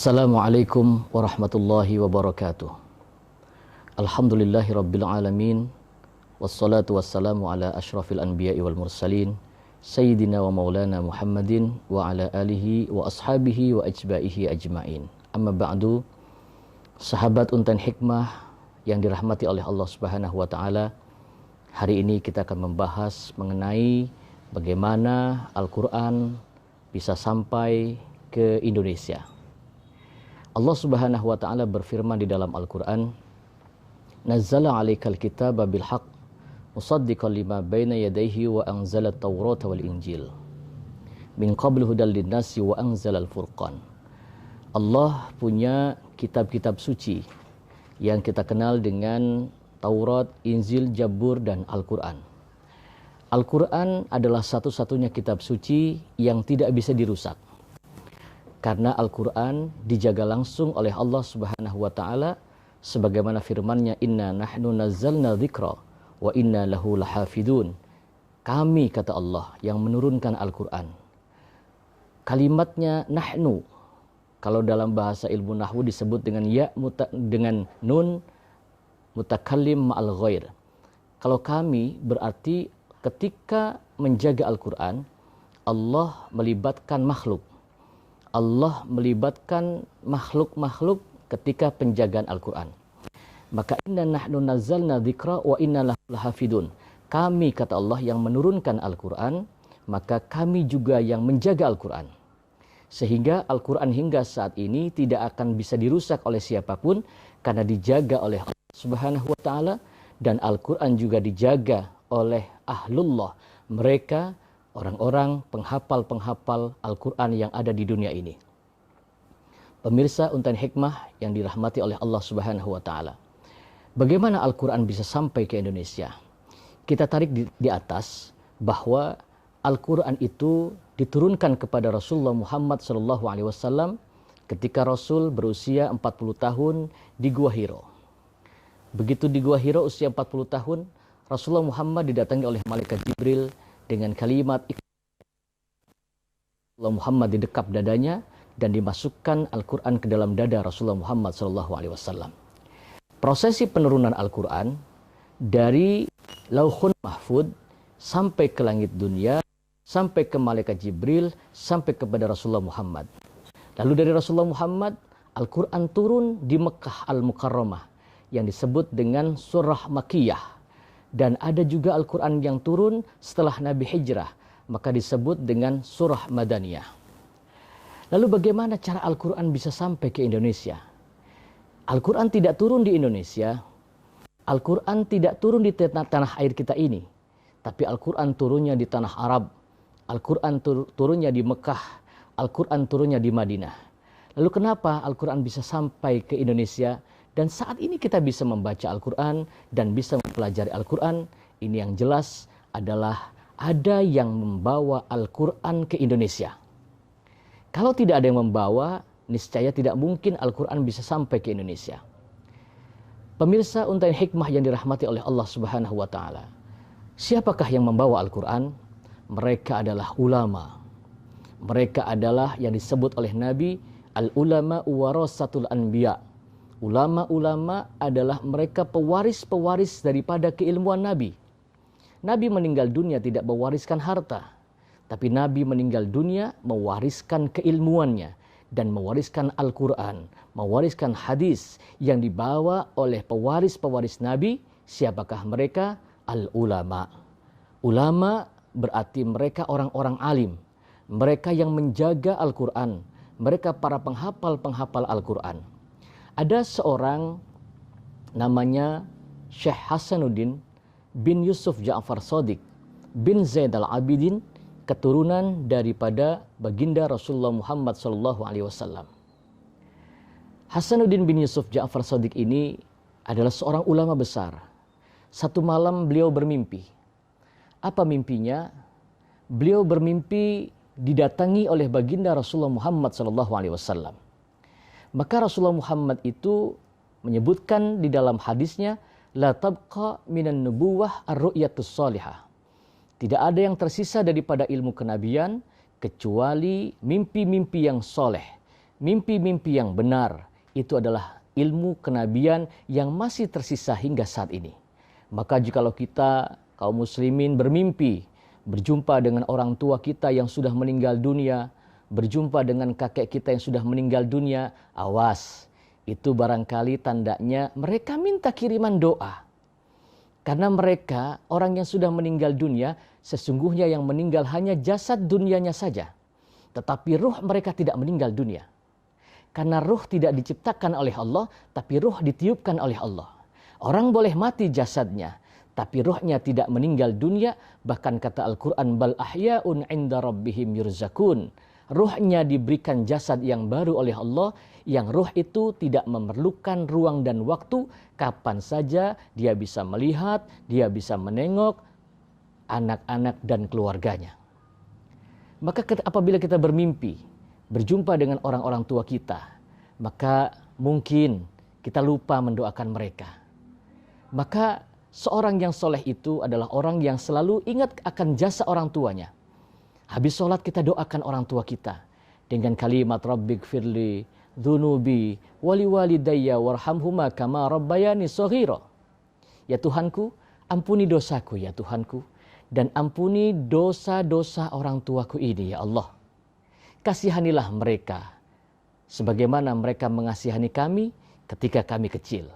Assalamualaikum warahmatullahi wabarakatuh. Alhamdulillahi rabbil alamin. Wassalatu wassalamu ala ashrafil anbiya'i wal mursalin Sayyidina wa maulana Muhammadin wa ala alihi wa ashabihi wa ajbaihi ajma'in. Amma ba'du. Sahabat Untan Hikmah yang dirahmati oleh Allah Subhanahu wa ta'ala, hari ini kita akan membahas mengenai bagaimana Al-Quran bisa sampai ke Indonesia. Allah Subhanahu wa ta'ala berfirman di dalam Al-Quran, Nazzala 'alaikal kitaba bil haqq musaddiqan lima baina yadayhi wa anzala at-taurata wal injil min qablu hudal linnasi wa anzala al-furqan. Allah punya kitab-kitab suci yang kita kenal dengan Taurat, Injil, Zabur, dan Al-Quran. Al-Quran adalah satu-satunya kitab suci yang tidak bisa dirusak. Karena Al-Quran dijaga langsung oleh Allah Subhanahu wa ta'ala sebagaimana firman-Nya, Inna nahnu nazzalna dzikra wa inna lahu lahafidun. Kami, kata Allah, yang menurunkan Al-Quran. Kalimatnya nahnu, kalau dalam bahasa ilmu nahwu disebut dengan dengan nun mutakallim ma'al ghair. Kalau kami berarti ketika menjaga Al-Quran, Allah melibatkan makhluk. Allah melibatkan makhluk-makhluk ketika penjagaan Al-Quran. Maka inna nahnu nazzalna dzikra wa inna lahu lahafidun. Kami, kata Allah, yang menurunkan Al-Quran, maka kami juga yang menjaga Al-Quran. Sehingga Al-Quran hingga saat ini tidak akan bisa dirusak oleh siapapun karena dijaga oleh Allah Subhanahu wa ta'ala, dan Al-Quran juga dijaga oleh ahlullah, mereka orang-orang penghafal-penghafal Al-Quran yang ada di dunia ini. Pemirsa Untan Hikmah yang dirahmati oleh Allah Subhanahu wa ta'ala, bagaimana Al-Quran bisa sampai ke Indonesia? Kita tarik di atas bahwa Al-Quran itu diturunkan kepada Rasulullah Muhammad SAW ketika Rasul berusia 40 tahun di Gua Hiro. Begitu di Gua Hiro usia 40 tahun, Rasulullah Muhammad didatangi oleh malaikat Jibril dengan kalimat Rasulullah Muhammad didekap dadanya dan dimasukkan Al-Quran ke dalam dada Rasulullah Muhammad SAW. Prosesi penurunan Al-Quran dari Lauhun Mahfud sampai ke langit dunia, sampai ke malaikat Jibril, sampai kepada Rasulullah Muhammad. Lalu dari Rasulullah Muhammad, Al-Quran turun di Mekah Al-Mukarramah yang disebut dengan surah Makkiyah. Dan ada juga Al-Quran yang turun setelah Nabi hijrah, maka disebut dengan surah Madaniyah. Lalu bagaimana cara Al-Quran bisa sampai ke Indonesia? Al-Quran tidak turun di Indonesia, Al-Quran tidak turun di tanah air kita ini, tapi Al-Quran turunnya di tanah Arab, Al-Quran turunnya di Mekah, Al-Quran turunnya di Madinah. Lalu kenapa Al-Quran bisa sampai ke Indonesia? Dan saat ini kita bisa membaca Al-Quran dan bisa mempelajari Al-Quran. Ini yang jelas adalah ada yang membawa Al-Quran ke Indonesia. Kalau tidak ada yang membawa, niscaya tidak mungkin Al-Quran bisa sampai ke Indonesia. Pemirsa Untan Hikmah yang dirahmati oleh Allah Subhanahu wa ta'ala, siapakah yang membawa Al-Quran? Mereka adalah ulama. Mereka adalah yang disebut oleh Nabi, Al-ulama warasatul anbiya. Ulama-ulama adalah mereka pewaris-pewaris daripada keilmuan Nabi. Nabi meninggal dunia tidak mewariskan harta, tapi Nabi meninggal dunia mewariskan keilmuannya dan mewariskan Al-Quran, mewariskan hadis yang dibawa oleh pewaris-pewaris Nabi. Siapakah mereka? Al-ulama. Ulama berarti mereka orang-orang alim, mereka yang menjaga Al-Quran, mereka para penghafal-penghafal Al-Quran. Ada seorang namanya Syekh Hasanuddin bin Yusuf Ja'far Shadiq bin Zaid al-Abidin, keturunan daripada baginda Rasulullah Muhammad SAW. Hasanuddin bin Yusuf Ja'far Shadiq ini adalah seorang ulama besar. Satu malam beliau bermimpi. Apa mimpinya? Beliau bermimpi didatangi oleh baginda Rasulullah Muhammad SAW. Maka Rasulullah Muhammad itu menyebutkan di dalam hadisnya, la tabqa minan nubuwah ar-ru'yatus salihah. Tidak ada yang tersisa daripada ilmu kenabian kecuali mimpi-mimpi yang soleh, mimpi-mimpi yang benar. Itu adalah ilmu kenabian yang masih tersisa hingga saat ini. Maka jikalau kita kaum muslimin bermimpi berjumpa dengan orang tua kita yang sudah meninggal dunia, berjumpa dengan kakek kita yang sudah meninggal dunia, awas, itu barangkali tandanya mereka minta kiriman doa. Karena mereka, orang yang sudah meninggal dunia, sesungguhnya yang meninggal hanya jasad dunianya saja. Tetapi ruh mereka tidak meninggal dunia. Karena ruh tidak diciptakan oleh Allah, tapi ruh ditiupkan oleh Allah. Orang boleh mati jasadnya, tapi ruhnya tidak meninggal dunia. Bahkan kata Al-Quran, bal ahya'un 'inda rabbihim yurzakun. Ruhnya diberikan jasad yang baru oleh Allah, yang ruh itu tidak memerlukan ruang dan waktu, kapan saja dia bisa melihat, dia bisa menengok anak-anak dan keluarganya. Maka apabila kita bermimpi, berjumpa dengan orang-orang tua kita, maka mungkin kita lupa mendoakan mereka. Maka seorang yang soleh itu adalah orang yang selalu ingat akan jasa orang tuanya. Habis sholat kita doakan orang tua kita dengan kalimat Rabbik firli dhunubi wali walidayya warhamhuma kama rabbayani shaghira. Ya Tuhanku, ampuni dosaku ya Tuhanku, dan ampuni dosa-dosa orang tuaku ini ya Allah. Kasihanilah mereka sebagaimana mereka mengasihani kami ketika kami kecil.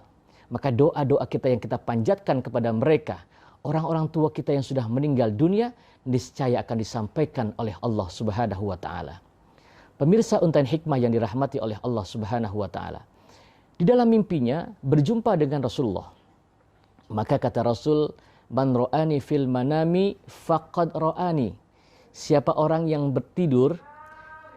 Maka doa-doa kita yang kita panjatkan kepada mereka, orang-orang tua kita yang sudah meninggal dunia, niscaya akan disampaikan oleh Allah Subhanahu wa taala. Pemirsa Untayan Hikmah yang dirahmati oleh Allah Subhanahu wa taala. Di dalam mimpinya berjumpa dengan Rasulullah. Maka kata Rasul, "Man ra'ani fil manami faqad ra'ani." Siapa orang yang bertidur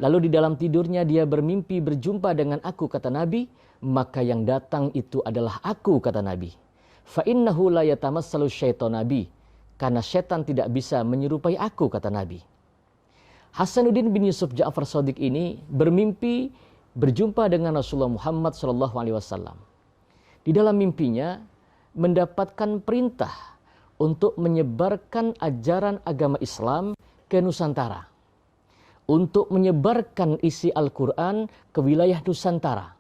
lalu di dalam tidurnya dia bermimpi berjumpa dengan aku, kata Nabi, maka yang datang itu adalah aku, kata Nabi. Fa innahu la yatamassalu syaitana bi, karena setan tidak bisa menyerupai aku, kata Nabi. Hasanuddin bin Yusuf Ja'far Shadiq ini bermimpi berjumpa dengan Rasulullah Muhammad SAW. Di dalam mimpinya mendapatkan perintah untuk menyebarkan ajaran agama Islam ke Nusantara, untuk menyebarkan isi Al-Quran ke wilayah Nusantara.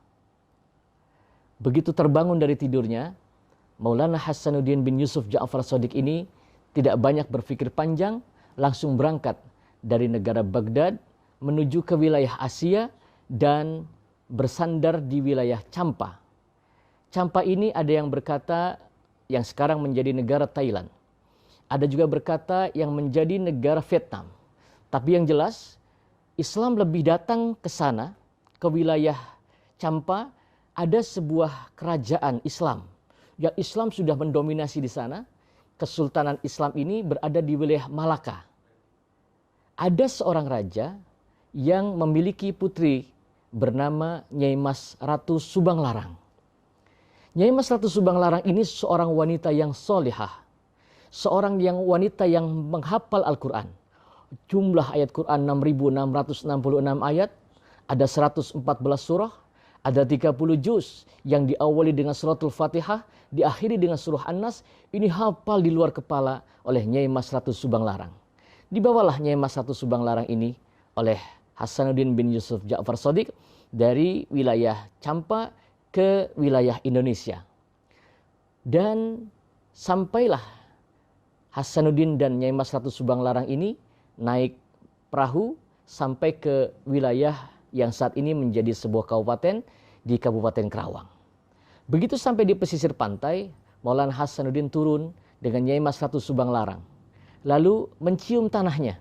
Begitu terbangun dari tidurnya, Maulana Hasanuddin bin Yusuf Ja'far Shadiq ini tidak banyak berpikir panjang, langsung berangkat dari negara Baghdad menuju ke wilayah Asia dan bersandar di wilayah Champa. Champa ini ada yang berkata yang sekarang menjadi negara Thailand. Ada juga berkata yang menjadi negara Vietnam. Tapi yang jelas, Islam lebih datang ke sana, ke wilayah Champa, ada sebuah kerajaan Islam. Yang Islam sudah mendominasi di sana. Kesultanan Islam ini berada di wilayah Malaka. Ada seorang raja yang memiliki putri bernama Nyai Mas Ratu Subang Larang. Nyai Mas Ratu Subang Larang ini seorang wanita yang solihah. Seorang wanita yang menghafal Al-Quran. Jumlah ayat Quran 6.666 ayat, ada 114 surah, ada 30 juz yang diawali dengan suratul Fatihah, diakhiri dengan surah An-Nas. Ini hafal di luar kepala oleh Nyai Mas Ratu Subang Larang. Dibawalah Nyai Mas Ratu Subang Larang ini oleh Hasanuddin bin Yusuf Ja'far Shadiq dari wilayah Champa ke wilayah Indonesia. Dan sampailah Hasanuddin dan Nyai Mas Ratu Subang Larang ini naik perahu sampai ke wilayah yang saat ini menjadi sebuah kabupaten di Kabupaten Kerawang. Begitu sampai di pesisir pantai, Maulana Hasanuddin turun dengan Nyai Mas Ratu Subang Larang. Lalu mencium tanahnya.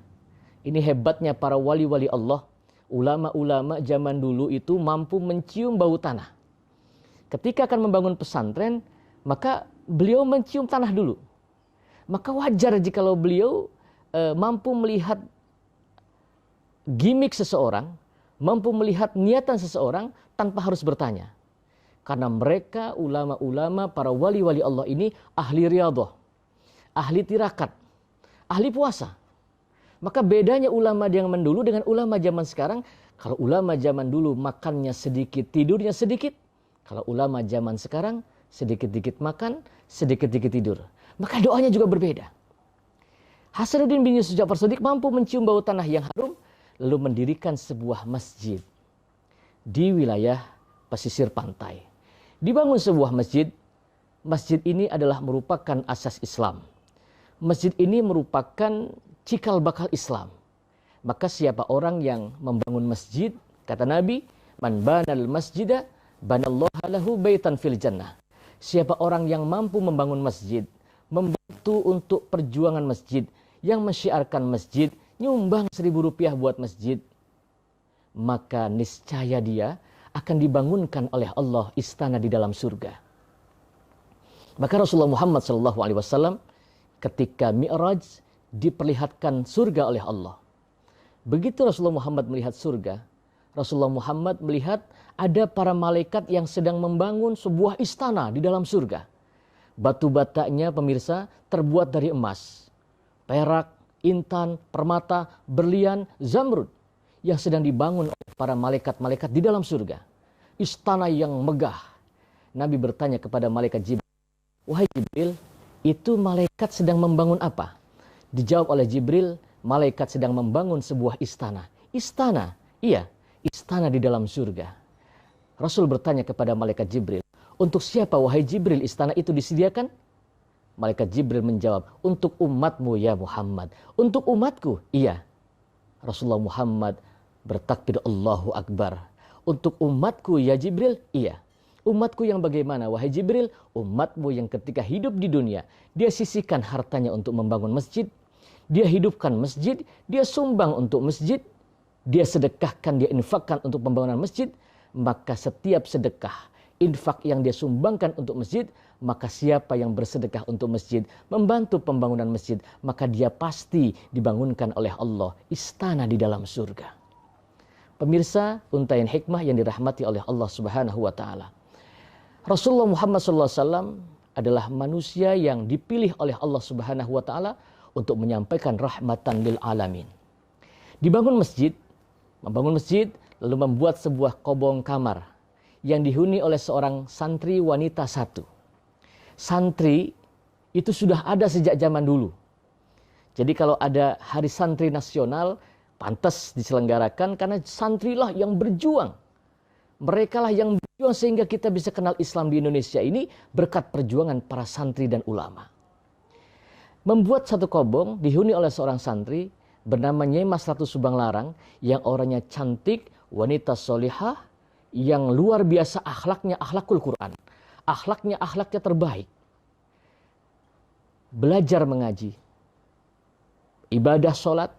Ini hebatnya para wali-wali Allah. Ulama-ulama zaman dulu itu mampu mencium bau tanah. Ketika akan membangun pesantren, maka beliau mencium tanah dulu. Maka wajar jikalau beliau mampu melihat gimik seseorang, mampu melihat niatan seseorang tanpa harus bertanya. Karena mereka ulama-ulama, para wali-wali Allah ini ahli riyadhah, ahli tirakat, ahli puasa. Maka bedanya ulama zaman dulu dengan ulama zaman sekarang. Kalau ulama zaman dulu makannya sedikit, tidurnya sedikit. Kalau ulama zaman sekarang sedikit-dikit makan, sedikit-dikit tidur. Maka doanya juga berbeda. Hasanuddin bin Yusuf Ja'far Shadiq mampu mencium bau tanah yang harum, lalu mendirikan sebuah masjid di wilayah pesisir pantai. Dibangun sebuah masjid. Masjid ini adalah merupakan asas Islam. Masjid ini merupakan cikal bakal Islam. Maka siapa orang yang membangun masjid, kata Nabi, man banal masjidah banallahu lahu baitan fil jannah. Siapa orang yang mampu membangun masjid, membantu untuk perjuangan masjid, yang mensyiarkan masjid, nyumbang Rp1.000 buat masjid, maka niscaya dia akan dibangunkan oleh Allah istana di dalam surga. Maka Rasulullah Muhammad SAW ketika Mi'raj diperlihatkan surga oleh Allah. Begitu Rasulullah Muhammad melihat surga, Rasulullah Muhammad melihat ada para malaikat yang sedang membangun sebuah istana di dalam surga. Batu-batanya pemirsa terbuat dari emas, perak, intan, permata, berlian, zamrud yang sedang dibangun oleh para malaikat-malaikat di dalam surga. Istana yang megah. Nabi bertanya kepada malaikat Jibril, "Wahai Jibril, itu malaikat sedang membangun apa?" Dijawab oleh Jibril, malaikat sedang membangun sebuah istana. Istana? Iya, istana di dalam surga. Rasul bertanya kepada malaikat Jibril, "Untuk siapa wahai Jibril istana itu disediakan?" Malaikat Jibril menjawab, "Untuk umatmu ya Muhammad." "Untuk umatku?" Iya. Rasulullah Muhammad bertakbir, Allahu Akbar. "Untuk umatku ya Jibril?" Iya. "Umatku yang bagaimana wahai Jibril?" "Umatmu yang ketika hidup di dunia, dia sisihkan hartanya untuk membangun masjid, dia hidupkan masjid, dia sumbang untuk masjid, dia sedekahkan, dia infakkan untuk pembangunan masjid, maka setiap sedekah, infak yang dia sumbangkan untuk masjid, maka siapa yang bersedekah untuk masjid, membantu pembangunan masjid, maka dia pasti dibangunkan oleh Allah istana di dalam surga." Pemirsa, untayan hikmah yang dirahmati oleh Allah Subhanahu wa taala. Rasulullah Muhammad SAW adalah manusia yang dipilih oleh Allah Subhanahu wa taala untuk menyampaikan rahmatan lil alamin. Dibangun masjid, membangun masjid, lalu membuat sebuah kobong kamar yang dihuni oleh seorang santri wanita satu. Santri itu sudah ada sejak zaman dulu. Jadi kalau ada hari santri nasional, pantas diselenggarakan karena santrilah yang berjuang. Mereka lah yang berjuang sehingga kita bisa kenal Islam di Indonesia ini berkat perjuangan para santri dan ulama. Membuat satu kobong dihuni oleh seorang santri bernama Nyai Mas Ratu Subang Larang yang orangnya cantik, wanita solihah, yang luar biasa akhlaknya, akhlakul Quran. Akhlaknya terbaik. Belajar mengaji, ibadah sholat,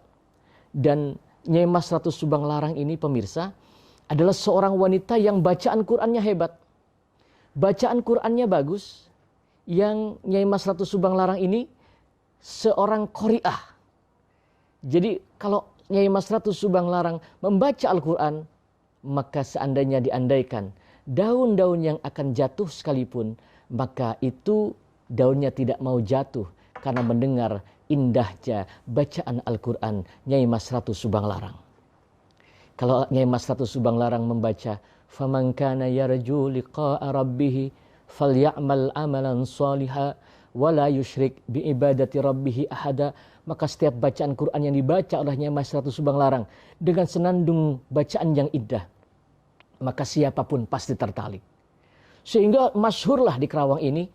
dan Nyai Mas Ratu Subang Larang ini pemirsa adalah seorang wanita yang bacaan Qurannya hebat. Bacaan Qurannya bagus. Yang Nyai Mas Ratu Subang Larang ini seorang qori'ah. Jadi kalau Nyai Mas Ratu Subang Larang membaca Al-Quran, maka seandainya diandaikan daun-daun yang akan jatuh sekalipun, maka itu daunnya tidak mau jatuh karena mendengar indahnya bacaan Al-Quran Nyai Mas Ratu Subang Larang. Kalau Nyai Mas Ratu Subang Larang membaca, "Faman kana yarju liqa'a rabbih falyamal amalan shaliha wa la yusyrik bi ibadati rabbih ahada." Maka setiap bacaan Quran yang dibaca oleh Nyai Mas Ratu Subang Larang dengan senandung bacaan yang indah, maka siapapun pasti tertarik. Sehingga masyhurlah di Kerawang ini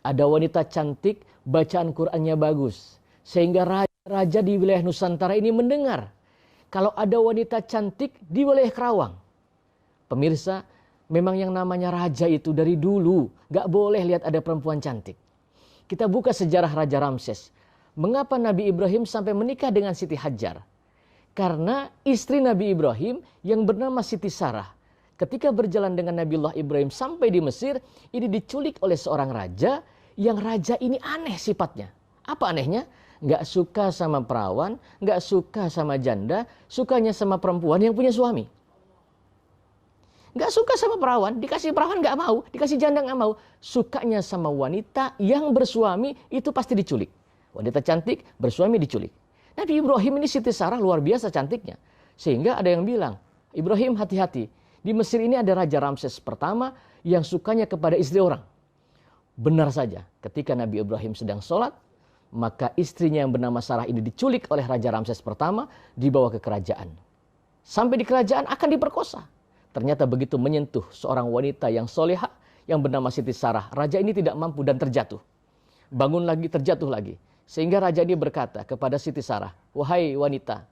ada wanita cantik, bacaan Qurannya bagus. Sehingga raja-raja di wilayah Nusantara ini mendengar kalau ada wanita cantik di wilayah Kerawang. Pemirsa, memang yang namanya raja itu dari dulu gak boleh lihat ada perempuan cantik. Kita buka sejarah Raja Ramses. Mengapa Nabi Ibrahim sampai menikah dengan Siti Hajar? Karena istri Nabi Ibrahim yang bernama Siti Sarah, ketika berjalan dengan Nabiullah Ibrahim sampai di Mesir, ini diculik oleh seorang raja, yang raja ini aneh sifatnya. Apa anehnya? Nggak suka sama perawan, nggak suka sama janda, sukanya sama perempuan yang punya suami. Nggak suka sama perawan, dikasih perawan nggak mau, dikasih janda nggak mau. Sukanya sama wanita yang bersuami, itu pasti diculik. Wanita cantik, bersuami diculik. Nabi Ibrahim ini Siti Sarah luar biasa cantiknya. Sehingga ada yang bilang, Ibrahim hati-hati. Di Mesir ini ada Raja Ramses pertama yang sukanya kepada istri orang. Benar saja, ketika Nabi Ibrahim sedang sholat, maka istrinya yang bernama Sarah ini diculik oleh Raja Ramses pertama, dibawa ke kerajaan. Sampai di kerajaan akan diperkosa. Ternyata begitu menyentuh seorang wanita yang soleha yang bernama Siti Sarah, raja ini tidak mampu dan terjatuh. Bangun lagi, terjatuh lagi. Sehingga raja ini berkata kepada Siti Sarah, "Wahai wanita,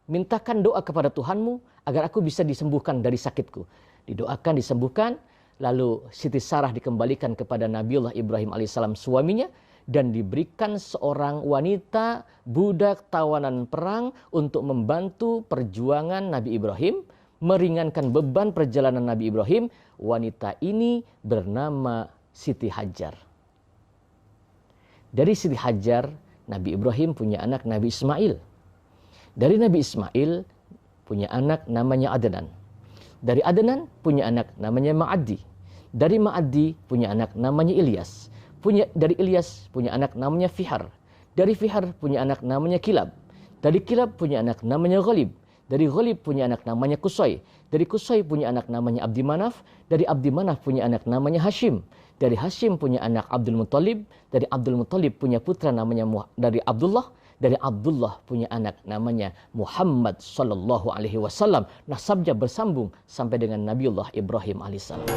mintakan doa kepada Tuhanmu agar aku bisa disembuhkan dari sakitku." Didoakan, disembuhkan. Lalu Siti Sarah dikembalikan kepada Nabiullah Ibrahim alaihissalam suaminya. Dan diberikan seorang wanita budak tawanan perang untuk membantu perjuangan Nabi Ibrahim, meringankan beban perjalanan Nabi Ibrahim. Wanita ini bernama Siti Hajar. Dari Siti Hajar, Nabi Ibrahim punya anak Nabi Ismail. Dari Nabi Ismail punya anak namanya Adnan. Dari Adnan punya anak namanya Ma'adi. Dari Ma'adi punya anak namanya Ilyas. Dari Ilyas punya anak namanya Fihar. Dari Fihar punya anak namanya Kilab. Dari Kilab punya anak namanya Ghalib. Dari Ghalib punya anak namanya Qusay. Dari Qusay punya anak namanya Abdi Manaf. Dari Abdi Manaf punya anak namanya Hashim. Dari Hashim punya anak Abdul Muttalib. Dari Abdul Muttalib punya putra namanya dari Abdullah. Dari Abdullah punya anak namanya Muhammad sallallahu alaihi wasallam. Nasabnya bersambung sampai dengan Nabiullah Ibrahim alaihissalam.